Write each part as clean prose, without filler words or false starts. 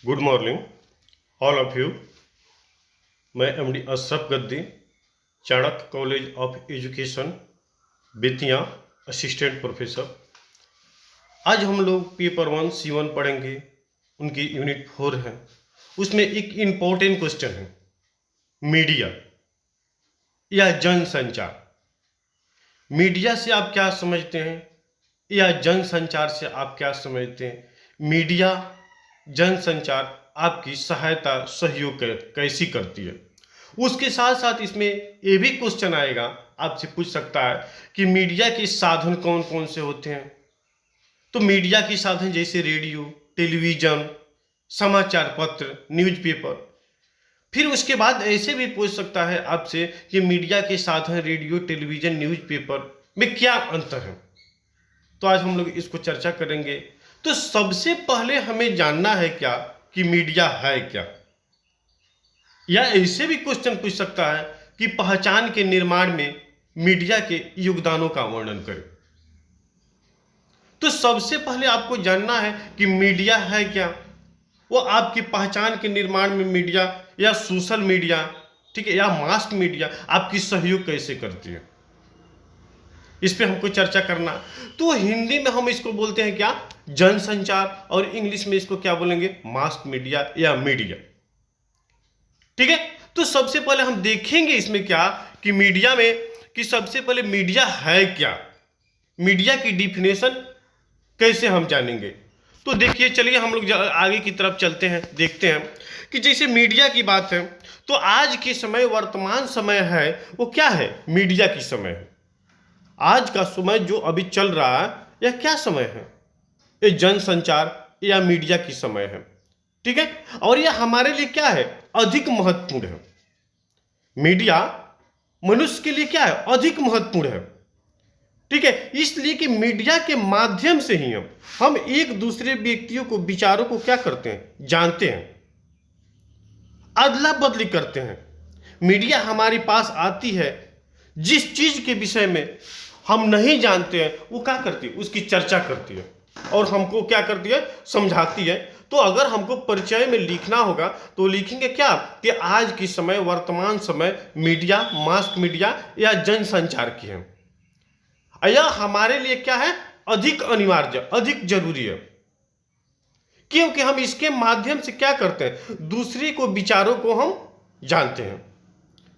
Good morning all of you. मैं MD Ashraf Gaddi, Chanakya college of education, Bettiah, assistant professor. आज हम लोग पेपर 1C1 पढ़ेंगे। उनकी यूनिट 4 है। उसमें एक इम्पोर्टेंट क्वेश्चन है, मीडिया या जनसंचार। मीडिया से आप क्या समझते हैं या जनसंचार से आप क्या समझते हैं? मीडिया जनसंचार आपकी सहायता सहयोग कैसी करती है? उसके साथ साथ इसमें ये भी क्वेश्चन आएगा, आपसे पूछ सकता है कि मीडिया के साधन कौन कौन से होते हैं। तो मीडिया के साधन जैसे रेडियो, टेलीविजन, समाचार पत्र, न्यूज़पेपर। फिर उसके बाद ऐसे भी पूछ सकता है आपसे कि मीडिया के साधन रेडियो, टेलीविजन, न्यूज़पेपर में क्या अंतर है। तो आज हम लोग इसको चर्चा करेंगे। तो सबसे पहले हमें जानना है क्या कि मीडिया है क्या। या ऐसे भी क्वेश्चन पूछ सकता है कि पहचान के निर्माण में मीडिया के योगदानों का वर्णन करें। तो सबसे पहले आपको जानना है कि मीडिया है क्या। वो आपकी पहचान के निर्माण में मीडिया या सोशल मीडिया, ठीक है, या मास मीडिया आपकी सहयोग कैसे करती है, इस पे हमको चर्चा करना। तो हिंदी में हम इसको बोलते हैं क्या, जनसंचार, और इंग्लिश में इसको क्या बोलेंगे, मास मीडिया या मीडिया। ठीक है। तो सबसे पहले हम देखेंगे इसमें क्या कि मीडिया में कि सबसे पहले मीडिया है क्या, मीडिया की डिफिनेशन कैसे हम जानेंगे। तो देखिए, चलिए हम लोग आगे की तरफ चलते हैं, देखते हैं कि जैसे मीडिया की बात है तो आज के समय, वर्तमान समय है वो क्या है, मीडिया की समय है। आज का समय जो अभी चल रहा है यह क्या समय है, ये जनसंचार या मीडिया की समय है। ठीक है। और यह हमारे लिए क्या है, अधिक महत्वपूर्ण है। मीडिया मनुष्य के लिए क्या है, अधिक महत्वपूर्ण है। ठीक है। इसलिए कि मीडिया के माध्यम से ही हम एक दूसरे व्यक्तियों को, विचारों को क्या करते हैं, जानते हैं, अदला बदली करते हैं। मीडिया हमारे पास आती है, जिस चीज के विषय में हम नहीं जानते हैं वो क्या करती है, उसकी चर्चा करती है और हमको क्या करती है, समझाती है। तो अगर हमको परिचय में लिखना होगा तो लिखेंगे क्या कि आज की समय, वर्तमान समय मीडिया, मास मीडिया या जनसंचार की है। यह हमारे लिए क्या है, अधिक अनिवार्य, अधिक जरूरी है, क्योंकि हम इसके माध्यम से क्या करते हैं, दूसरे को, विचारों को हम जानते हैं।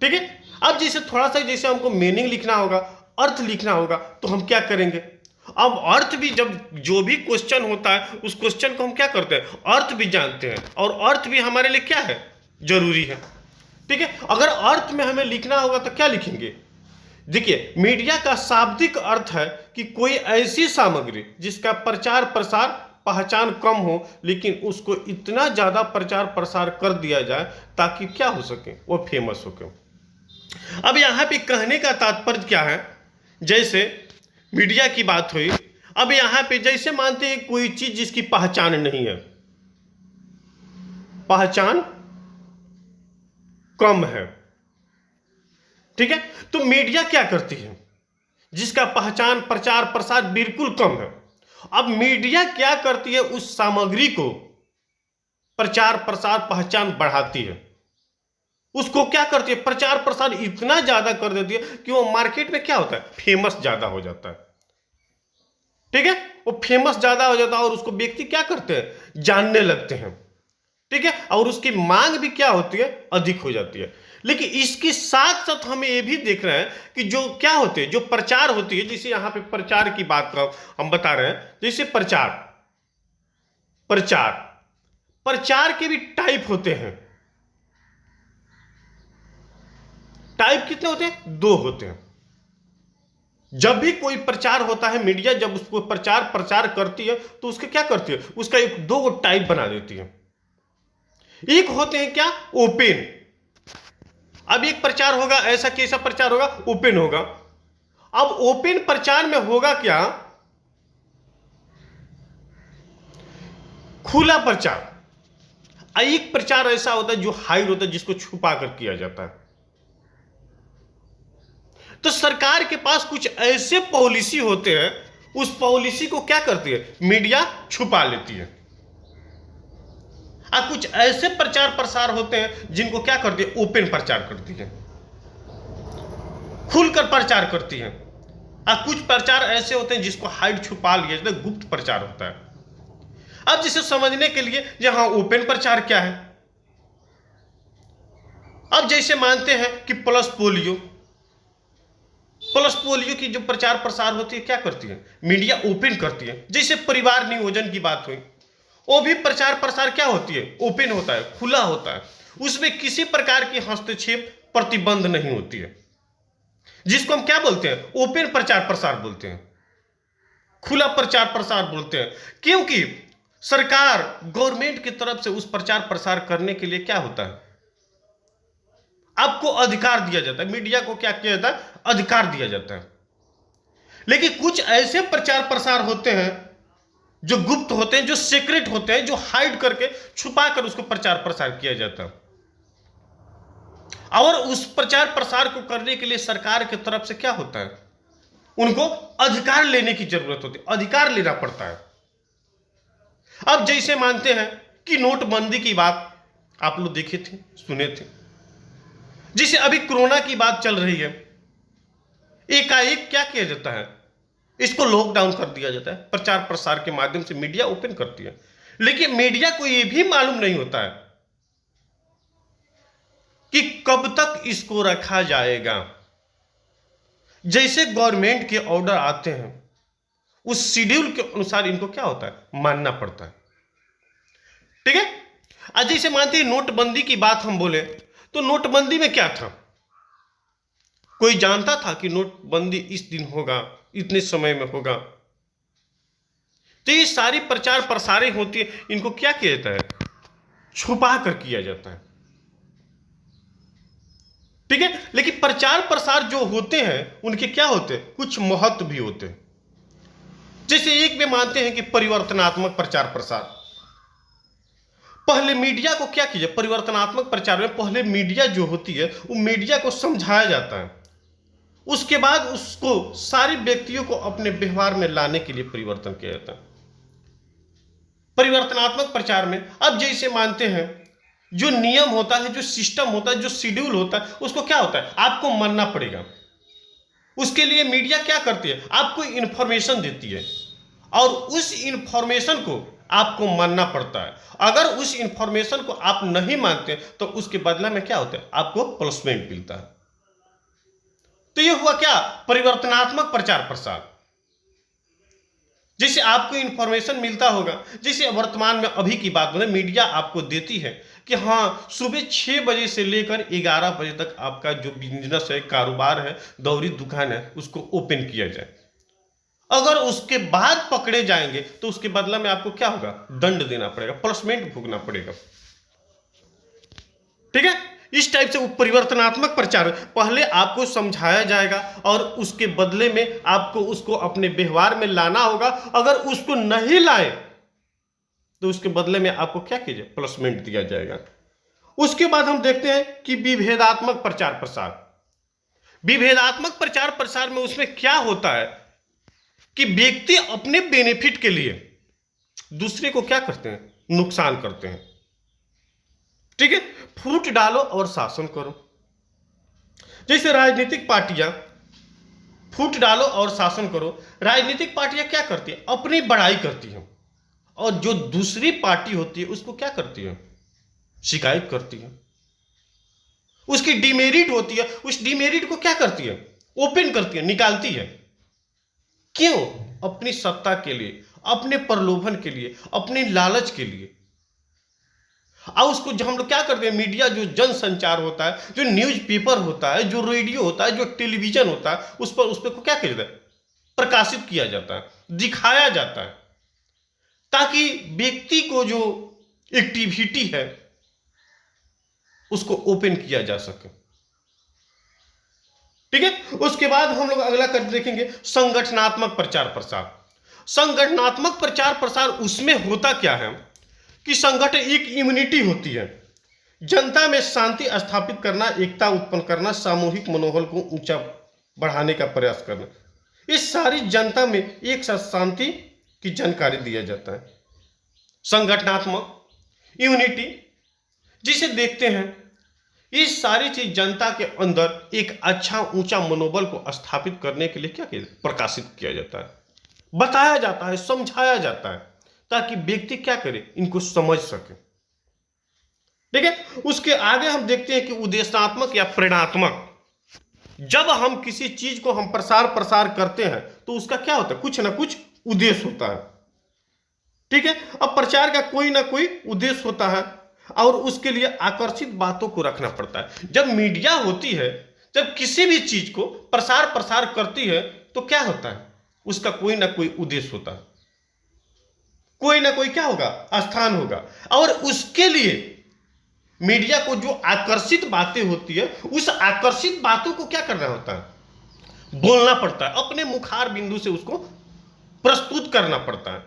ठीक है। अब जैसे थोड़ा सा, जैसे हमको मीनिंग लिखना होगा, अर्थ लिखना होगा, तो हम क्या करेंगे। अब अर्थ भी, जब जो भी क्वेश्चन होता है उस क्वेश्चन को हम क्या करते हैं, अर्थ भी जानते हैं, और अर्थ भी हमारे लिए क्या है, जरूरी है। ठीक है। अगर अर्थ में हमें लिखना होगा तो क्या लिखेंगे। देखिए, मीडिया का शाब्दिक अर्थ है कि कोई ऐसी सामग्री जिसका प्रचार प्रसार, पहचान कम हो, लेकिन उसको इतना ज्यादा प्रचार प्रसार कर दिया जाए ताकि क्या हो सके, वो फेमस हो सके। अब यहां पे कहने का तात्पर्य क्या है, जैसे मीडिया की बात हुई, अब यहां पे जैसे मानते हैं कोई चीज जिसकी पहचान नहीं है, पहचान कम है। ठीक है। तो मीडिया क्या करती है, जिसका पहचान, प्रचार प्रसार बिल्कुल कम है। अब मीडिया क्या करती है, उस सामग्री को प्रचार प्रसार, पहचान बढ़ाती है। उसको क्या करती है, प्रचार प्रसार इतना ज्यादा कर देती है कि वो मार्केट में क्या होता है, फेमस ज्यादा हो जाता है। ठीक है। वो फेमस ज्यादा हो जाता है और उसको व्यक्ति क्या करते हैं, जानने लगते हैं। ठीक है। और उसकी मांग भी क्या होती है, अधिक हो जाती है। लेकिन इसके साथ साथ हमें यह भी देख रहे हैं कि जो क्या होते हैं, जो प्रचार होती है, जैसे यहां पे प्रचार की बात का हम बता रहे हैं, जैसे प्रचार प्रचार प्रचार के भी टाइप होते हैं। टाइप कितने होते हैं, 2 होते हैं। जब भी कोई प्रचार होता है, मीडिया जब उसको प्रचार प्रचार करती है तो उसके क्या करती है, उसका एक 2 टाइप बना देती है। एक होते हैं क्या, ओपन। अब एक प्रचार होगा, ऐसा कैसा प्रचार होगा, ओपन होगा। अब ओपन प्रचार में होगा क्या, खुला प्रचार। एक प्रचार ऐसा होता है जो हाइड होता है, जिसको छुपा कर किया जाता है। तो सरकार के पास कुछ ऐसे पॉलिसी होते हैं, उस पॉलिसी को क्या करती है, मीडिया छुपा लेती है। और कुछ ऐसे प्रचार प्रसार होते हैं जिनको क्या करती है, ओपन प्रचार करती है, खुलकर प्रचार करती है। और कुछ प्रचार ऐसे होते हैं जिसको हाइड छुपा लिया जाता है, गुप्त प्रचार होता है। अब जिसे समझने के लिए यहां ओपन प्रचार क्या है, अब जैसे मानते हैं कि प्लस पोलियो की जो प्रचार प्रसार होती है क्या करती है, मीडिया ओपन करती है। जैसे परिवार नियोजन की बात हुई, वो भी प्रचार प्रसार क्या होती है, ओपन होता है, खुला होता है, उसमें किसी प्रकार की हस्तक्षेप प्रतिबंध नहीं होती है, जिसको हम क्या बोलते हैं, ओपन प्रचार प्रसार बोलते हैं, खुला प्रचार प्रसार बोलते हैं। क्योंकि सरकार गवर्नमेंट की तरफ से उस प्रचार प्रसार करने के लिए क्या होता है, आपको अधिकार दिया जाता है, मीडिया को क्या किया जाता है, अधिकार दिया जाता है। लेकिन कुछ ऐसे प्रचार प्रसार होते हैं जो गुप्त होते हैं, जो सीक्रेट होते हैं, जो हाइड करके छुपा कर उसको प्रचार प्रसार किया जाता है। और उस प्रचार प्रसार को करने के लिए सरकार की तरफ से क्या होता है, उनको अधिकार लेने की जरूरत होती है, अधिकार लेना पड़ता है। अब जैसे मानते हैं कि नोटबंदी की बात आप लोग देखे थे, सुने थे, जिसे अभी कोरोना की बात चल रही है, एकाएक क्या किया जाता है, इसको लॉकडाउन कर दिया जाता है, प्रचार प्रसार के माध्यम से मीडिया ओपन करती है। लेकिन मीडिया को यह भी मालूम नहीं होता है कि कब तक इसको रखा जाएगा। जैसे गवर्नमेंट के ऑर्डर आते हैं, उस शेड्यूल के अनुसार इनको क्या होता है, मानना पड़ता है। ठीक है। आज जैसे मानते हैं नोटबंदी की बात हम बोले, तो नोटबंदी में क्या था, कोई जानता था कि नोटबंदी इस दिन होगा, इतने समय में होगा। तो ये सारी प्रचार प्रसारें होती है, इनको क्या किया जाता है, छुपा कर किया जाता है। ठीक है। लेकिन प्रचार प्रसार जो होते हैं उनके क्या होते हैं, कुछ महत्व भी होते हैं। जैसे एक में मानते हैं कि परिवर्तनात्मक प्रचार प्रसार, पहले मीडिया को क्या कीजिए, परिवर्तनात्मक प्रचार में पहले मीडिया जो होती है वो मीडिया को समझाया जाता है, उसके बाद उसको सारे व्यक्तियों को अपने व्यवहार में लाने के लिए परिवर्तन किया जाता है परिवर्तनात्मक प्रचार में। अब जैसे मानते हैं जो नियम होता है, जो सिस्टम होता है, जो शेड्यूल होता है, उसको क्या होता है, आपको मानना पड़ेगा। उसके लिए मीडिया क्या करती है, आपको इंफॉर्मेशन देती है और उस इंफॉर्मेशन को आपको मानना पड़ता है। अगर उस इंफॉर्मेशन को आप नहीं मानते तो उसके बदला में क्या होता है, आपको प्लसमेंट मिलता है। तो यह हुआ क्या, परिवर्तनात्मक प्रचार प्रसार। जैसे आपको इंफॉर्मेशन मिलता होगा, जैसे वर्तमान में अभी की बात बोले, मीडिया आपको देती है कि हाँ सुबह 6 बजे से लेकर 11 बजे तक आपका जो बिजनेस है, कारोबार है, दौरी दुकान है, उसको ओपन किया जाए। अगर उसके बाद पकड़े जाएंगे तो उसके बदला में आपको क्या होगा, दंड देना पड़ेगा, प्लसमेंट भुगतना पड़ेगा। ठीक है। इस टाइप से वो परिवर्तनात्मक प्रचार, पहले आपको समझाया जाएगा और उसके बदले में आपको उसको अपने व्यवहार में लाना होगा। अगर उसको नहीं लाए तो उसके बदले में आपको क्या कीजिए, प्लसमेंट दिया जाएगा। उसके बाद हम देखते हैं कि विभेदात्मक प्रचार प्रसार। विभेदात्मक प्रचार प्रसार में उसमें क्या होता है कि व्यक्ति अपने बेनिफिट के लिए दूसरे को क्या करते हैं, नुकसान करते हैं। ठीक है। फूट डालो और शासन करो। जैसे राजनीतिक पार्टियां, फूट डालो और शासन करो, राजनीतिक पार्टियां क्या करती है, अपनी बड़ाई करती हैं और जो दूसरी पार्टी होती है उसको क्या करती है, शिकायत करती है। उसकी डिमेरिट होती है, उस डिमेरिट को क्या करती है, ओपन करती है, निकालती है। क्यों, अपनी सत्ता के लिए, अपने प्रलोभन के लिए, अपने लालच के लिए। और उसको जो हम लोग क्या करते हैं, मीडिया जो जन संचार होता है, जो न्यूज़पेपर होता है, जो रेडियो होता है, जो टेलीविजन होता है, उस पर को क्या किया जाता है, प्रकाशित किया जाता है, दिखाया जाता है, ताकि व्यक्ति को जो एक्टिविटी है उसको ओपन किया जा सके। ठीक है। उसके बाद हम लोग अगला कर देखेंगे संगठनात्मक प्रचार प्रसार। संगठनात्मक प्रचार प्रसार उसमें होता क्या है कि संगठन एक इम्यूनिटी होती है, जनता में शांति स्थापित करना, एकता उत्पन्न करना, सामूहिक मनोबल को ऊंचा बढ़ाने का प्रयास करना। इस सारी जनता में एक साथ शांति की जानकारी दिया जाता है। संगठनात्मक यूनिटी जिसे देखते हैं, ये सारी चीज जनता के अंदर एक अच्छा ऊंचा मनोबल को स्थापित करने के लिए क्या किया, प्रकाशित किया जाता है, बताया जाता है, समझाया जाता है, ताकि व्यक्ति क्या करे, इनको समझ सके। ठीक है, उसके आगे हम देखते हैं कि उद्देश्यात्मक या प्रेरणात्मक। जब हम किसी चीज को हम प्रसार करते हैं तो उसका क्या होता है, कुछ ना कुछ उद्देश्य होता है। ठीक है, अब प्रचार का कोई ना कोई उद्देश्य होता है और उसके लिए आकर्षित बातों को रखना पड़ता है। जब मीडिया होती है, जब किसी भी चीज को प्रसार करती है तो क्या होता है, उसका कोई ना कोई उद्देश्य होता है, कोई ना कोई क्या होगा, स्थान होगा। और उसके लिए मीडिया को जो आकर्षित बातें होती है, उस आकर्षित बातों को क्या करना होता है, बोलना पड़ता है, अपने मुखार बिंदु से उसको प्रस्तुत करना पड़ता है,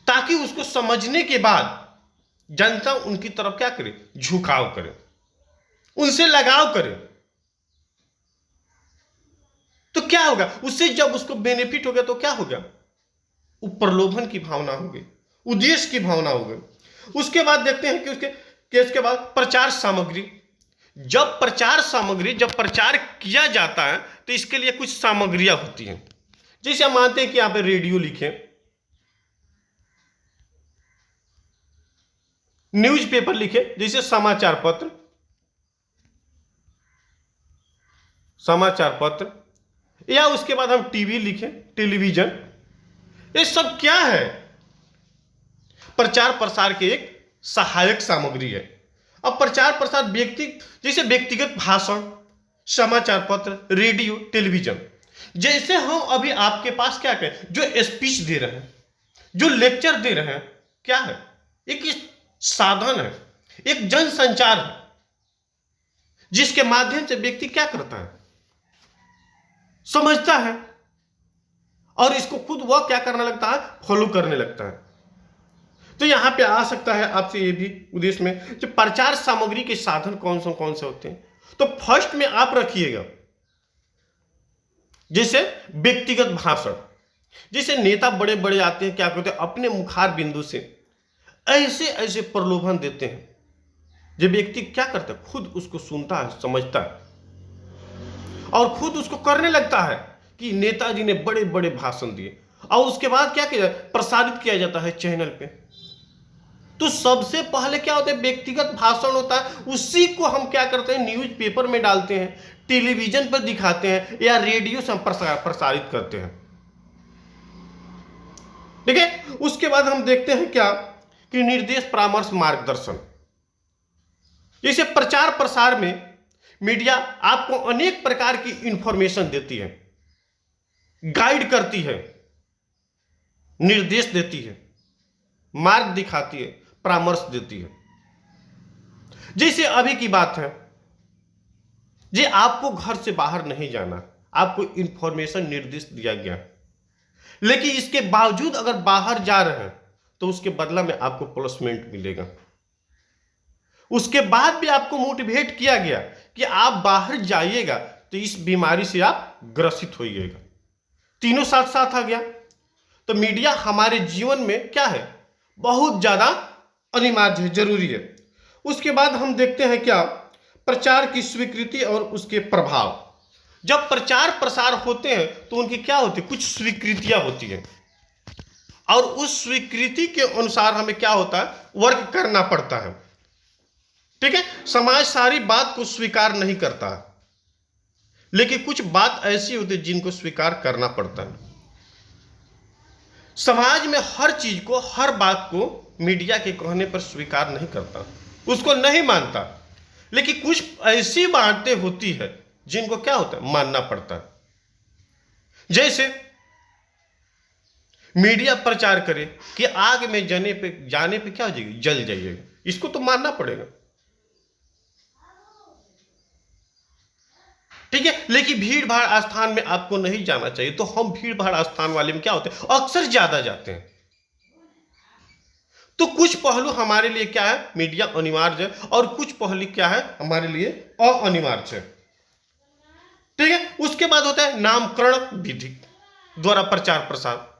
ताकि उसको समझने के बाद जनता उनकी तरफ क्या करे, झुकाव करे, उनसे लगाव करे। तो क्या होगा उससे, जब उसको बेनिफिट हो गया तो क्या हो गया, वो प्रलोभन की भावना हो गई, उद्देश्य की भावना हो गई। उसके बाद देखते हैं कि उसके बाद प्रचार सामग्री। जब प्रचार किया जाता है तो इसके लिए कुछ सामग्रियां होती हैं। जैसे हम मानते हैं कि यहां पे रेडियो लिखे, न्यूज़पेपर लिखे, जैसे समाचार पत्र, या उसके बाद हम टीवी लिखे, टेलीविजन। ये सब क्या है, प्रचार प्रसार के एक सहायक सामग्री है। अब प्रचार प्रसार जैसे व्यक्तिगत भाषण, समाचार पत्र, रेडियो, टेलीविजन, जैसे हम अभी आपके पास क्या करें, जो स्पीच दे रहे हैं, जो लेक्चर दे रहे हैं, क्या है, एक साधन है, एक जन संचार है, जिसके माध्यम से व्यक्ति क्या करता है, समझता है और इसको खुद वह क्या करने लगता है, फॉलो करने लगता है। तो यहां पे आ सकता है आपसे ये भी उद्देश्य में, जो प्रचार सामग्री के साधन कौन से होते हैं, तो फर्स्ट में आप रखिएगा जैसे व्यक्तिगत भाषण। जैसे नेता बड़े बड़े आते हैं, क्या करते हैं, अपने मुखार बिंदु से ऐसे प्रलोभन देते हैं, जो व्यक्ति क्या करता है, खुद उसको सुनता है, समझता है और खुद उसको करने लगता है कि नेताजी ने बड़े बड़े भाषण दिए, और उसके बाद क्या किया, प्रसारित किया जाता है चैनल पे। तो सबसे पहले क्या होता है, व्यक्तिगत भाषण होता है, उसी को हम क्या करते हैं, न्यूज़पेपर में डालते हैं, टेलीविजन पर दिखाते हैं, या रेडियो से हम प्रसारित करते हैं। ठीक है, उसके बाद हम देखते हैं क्या, कि निर्देश, परामर्श, मार्गदर्शन। जैसे प्रचार प्रसार में मीडिया आपको अनेक प्रकार की इंफॉर्मेशन देती है, गाइड करती है, निर्देश देती है, मार्ग दिखाती है, परामर्श देती है। जैसे अभी की बात है जी, आपको घर से बाहर नहीं जाना, आपको इंफॉर्मेशन निर्देश दिया गया, लेकिन इसके बावजूद अगर बाहर जा रहे हैं तो उसके बदला में आपको प्लसमेंट मिलेगा। उसके बाद भी आपको मोटिवेट किया गया कि आप बाहर जाइएगा तो इस बीमारी से आप ग्रसित होइएगा। तीनों साथ साथ आ गया। तो मीडिया हमारे जीवन में क्या है, बहुत ज्यादा अनिवार्य है, जरूरी है। उसके बाद हम देखते हैं क्या, प्रचार की स्वीकृति और उसके प्रभाव। जब प्रचार प्रसार होते हैं तो उनकी क्या होती है, कुछ स्वीकृतियां होती हैं, और उस स्वीकृति के अनुसार हमें क्या होता है, वर्क करना पड़ता है। ठीक है, समाज सारी बात को स्वीकार नहीं करता है, लेकिन कुछ बात ऐसी होती है जिनको स्वीकार करना पड़ता है। समाज में हर चीज को, हर बात को मीडिया के कहने पर स्वीकार नहीं करता, उसको नहीं मानता, लेकिन कुछ ऐसी बातें होती है जिनको क्या होता है, मानना पड़ता है। जैसे मीडिया प्रचार करे कि आग में जाने पे क्या हो जाएगी, जल जाइएगा, इसको तो मानना पड़ेगा। ठीक है, लेकिन भीड़ भाड़ स्थान में आपको नहीं जाना चाहिए, तो हम भीड़ भाड़ स्थान वाले में क्या होते हैं, अक्सर ज्यादा जाते हैं। तो कुछ पहलू हमारे लिए क्या है, मीडिया अनिवार्य है, और कुछ पहलू क्या है, हमारे लिए अनिवार्य है। ठीक है, उसके बाद होता है नामकरण विधि द्वारा प्रचार प्रसार।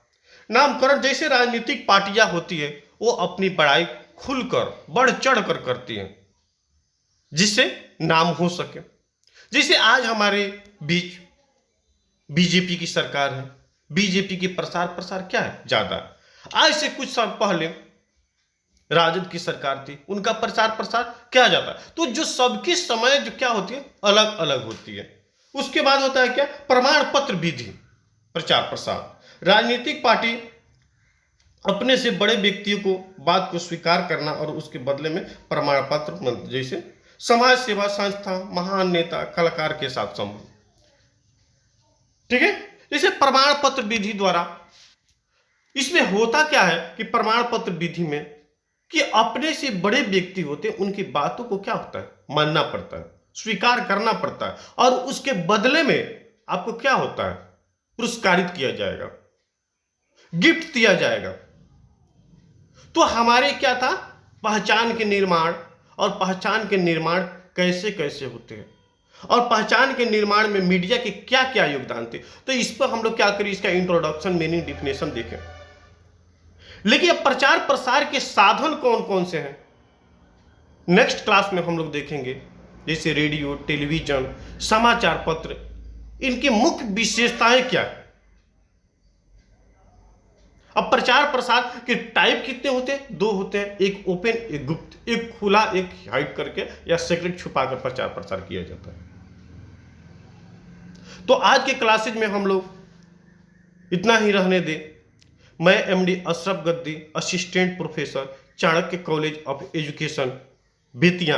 नामकरण, जैसे राजनीतिक पार्टियां होती है, वो अपनी बड़ाई खुलकर बढ़ चढ़ कर करती हैं, जिससे नाम हो सके। जैसे आज हमारे बीच बीजेपी की सरकार है, बीजेपी की प्रसार प्रसार क्या है, ज्यादा। आज से कुछ साल पहले राजद की सरकार थी, उनका प्रचार प्रसार क्या जाता है। तो जो सबकी समय जो क्या होती है, अलग अलग होती है। उसके बाद होता है क्या, प्रमाण पत्र विधि, प्रचार प्रसार। राजनीतिक पार्टी अपने से बड़े व्यक्तियों को बात को स्वीकार करना और उसके बदले में प्रमाण पत्र, जैसे समाज सेवा संस्था, महान नेता, कलाकार के साथ संबंध, ठीक है। जैसे प्रमाण पत्र विधि द्वारा इसमें होता क्या है कि प्रमाण पत्र विधि में कि अपने से बड़े व्यक्ति होते हैं, उनकी बातों को क्या होता है, मानना पड़ता है, स्वीकार करना पड़ता है, और उसके बदले में आपको क्या होता है, पुरस्कारित किया जाएगा, गिफ्ट दिया जाएगा। तो हमारे क्या था, पहचान के निर्माण, और पहचान के निर्माण कैसे कैसे होते हैं, और पहचान के निर्माण में मीडिया के क्या क्या योगदान थे। तो इस पर हम लोग क्या करें, इसका इंट्रोडक्शन, मीनिंग, डिफिनेशन देखें। लेकिन अब प्रचार प्रसार के साधन कौन कौन से हैं, नेक्स्ट क्लास में हम लोग देखेंगे। जैसे रेडियो, टेलीविजन, समाचार पत्र, इनकी मुख्य विशेषताएं क्या है। अब प्रचार प्रसार के टाइप कितने होते हैं, दो होते हैं, एक ओपन, एक गुप्त, एक खुला, एक हाइड करके या सीक्रेट छुपाकर प्रचार प्रसार किया जाता है। तो आज के क्लासेज में हम लोग इतना ही रहने दें। मैं MD Ashraf Gaddi, assistant professor, Chanakya college of education, Bettiah,